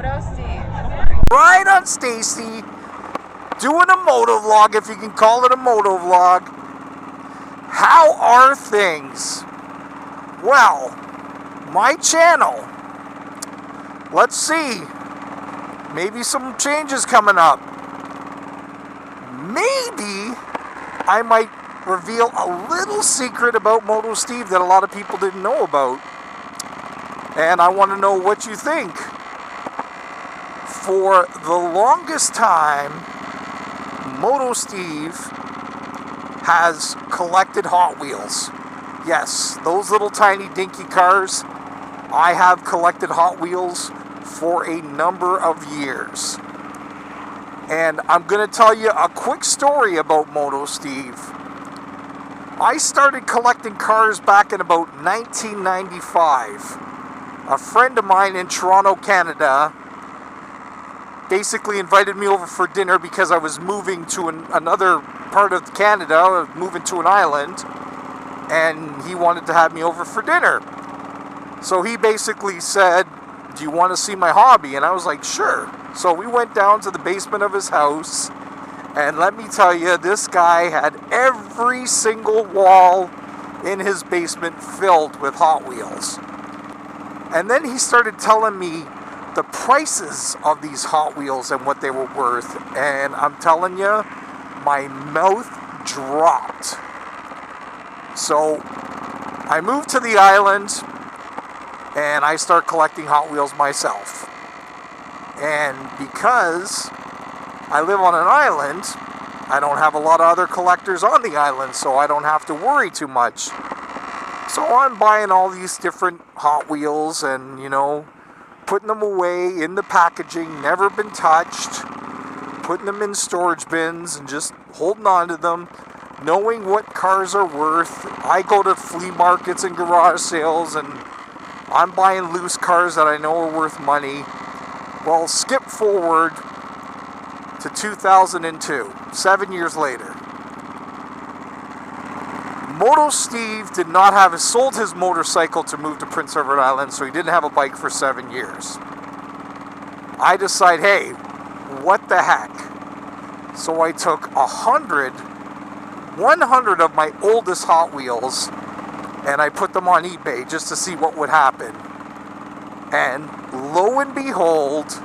Moto Steve. Right on, Stacy. Doing a moto vlog, if you can call it a moto vlog. How are things? Well, my channel. Let's see. Maybe some changes coming up. Maybe I might reveal a little secret about Moto Steve that a lot of people didn't know about. And I want to know what you think. For the longest time, Moto Steve has collected Hot Wheels. Yes, those little tiny dinky cars. I have collected Hot Wheels for a number of years. And I'm going to tell you a quick story about Moto Steve. I started collecting cars back in about 1995. A friend of mine in Toronto, Canada, basically invited me over for dinner because I was moving to another part of Canada, moving to an island, and he wanted to have me over for dinner. So he basically said, "Do you want to see my hobby?" And I was like, "Sure." So we went down to the basement of his house, and let me tell you, this guy had every single wall in his basement filled with Hot Wheels. And then he started telling me the prices of these Hot Wheels and what they were worth, and I'm telling you, my mouth dropped. So I moved to the island, and I started collecting Hot Wheels myself. And because I live on an island, I don't have a lot of other collectors on the island, so I don't have to worry too much. So I'm buying all these different Hot Wheels and, putting them away in the packaging, never been touched, putting them in storage bins and just holding on to them, knowing what cars are worth. I go to flea markets and garage sales, and I'm buying loose cars that I know are worth money. Well, skip forward to 2002, 7 years later. Moto Steve did not have sold his motorcycle to move to Prince Edward Island, so he didn't have a bike for 7 years. I decide, hey, what the heck? So I took 100 of my oldest Hot Wheels, and I put them on eBay just to see what would happen. And lo and behold,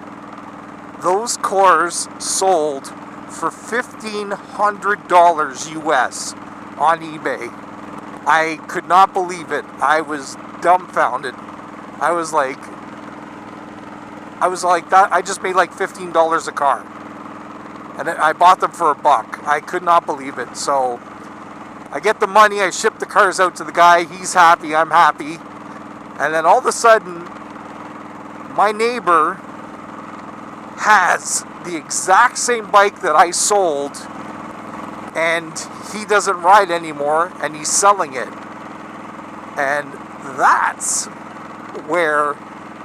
those cars sold for $1,500 US on eBay. I could not believe it. I was dumbfounded. I was like, that. I just made like $15 a car. And I bought them for $1. I could not believe it. So I get the money, I ship the cars out to the guy, he's happy, I'm happy. And then all of a sudden, my neighbor has the exact same bike that I sold, and he doesn't ride anymore, and he's selling it. And that's where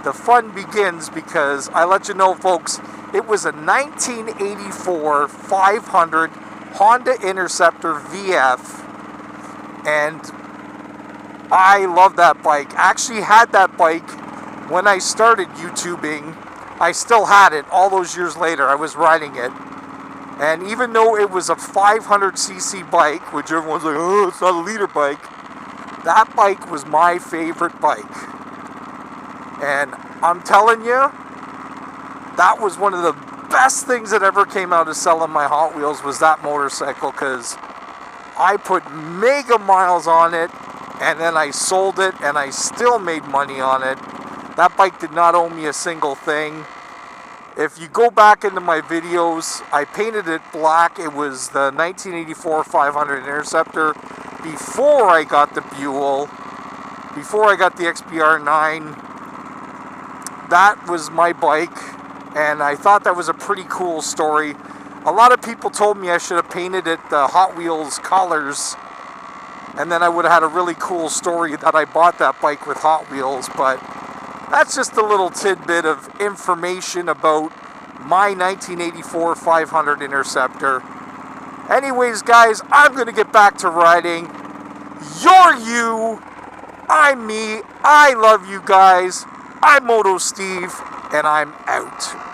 the fun begins, because I let you know, folks, it was a 1984 500 Honda Interceptor VF, and I love that bike. Actually had that bike when I started YouTubing. I still had it all those years later. I was riding it. And even though it was a 500cc bike, which everyone's like, oh, it's not a liter bike, that bike was my favorite bike. And I'm telling you, that was one of the best things that ever came out of selling my Hot Wheels, was that motorcycle, because I put mega miles on it, and then I sold it, and I still made money on it. That bike did not owe me a single thing. If you go back into my videos, I painted it black. It was the 1984 500 Interceptor before I got the Buell, before I got the XPR9. That was my bike, and I thought that was a pretty cool story. A lot of people told me I should have painted it the Hot Wheels colors, and then I would have had a really cool story that I bought that bike with Hot Wheels, but that's just a little tidbit of information about my 1984 500 Interceptor. Anyways, guys, I'm going to get back to riding. You're you. I'm me. I love you guys. I'm Moto Steve, and I'm out.